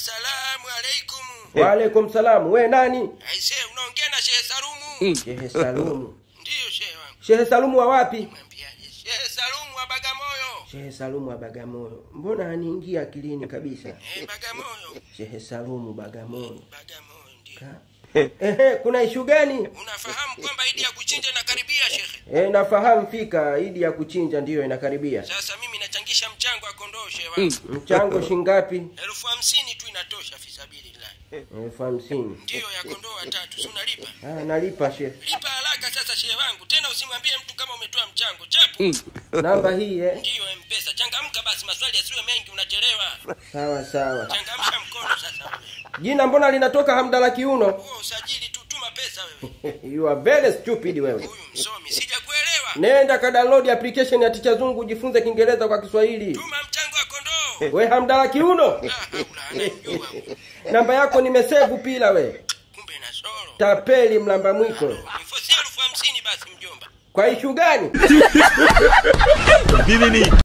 Assalamu alaikum. Wa alaikum salam. We nani? Aise, unaongea na Sheikh Salumu. Sheikh Salumu. Ndiyo sheikh wangu. Sheikh Salumu wa wapi? Mwambiaje? Sheikh Salumu wa Bagamoyo. Sheikh Salumu wa Bagamoyo. Mbona aniingia akilini kabisa? Bagamoyo. Sheikh Salumu Bagamoyo. Bagamoyo ndio. Kuna ishu gani? Unafahamu kwamba Idi ya kuchinja inakaribia Sheikh? Nafahamu fika, Idi ya kuchinja ndiyo inakaribia. Sasa mimi nachangisha mchango wa kondoo sheikh wangu. Mchango shingapi? 50,000 tu inatosha fisabilillah. 50,000. Ndiyo ya kondoo watatu, si unalipa? Nalipa sheikh. Lipa haraka sasa sheikh wangu. Tena usimwambie mtu kama umetoa mchango. Chapu. Namba hii Ndiyo M-Pesa. Changamka basi, maswali yasiwe mengi, unachelewa. Sawa sawa. Changamsha mkono sasa. Jina mbona linatoka Hamdala Kiuno? Usajili tu, tuma pesa wewe. You are very stupid wewe. Huyu msomi, sijakuelewa. Nenda ka download application ya Ticha Zungu ujifunze Kiingereza kwa Kiswahili. Tuma mchango wa kondoo. We Hamdala Kiuno. Anajua. Namba yako nimesave pila we. Kumbe na soro. Tapeli mlamba mwiko. Nifosia 50,000 basi mjomba. Kwa ishu gani? Nini?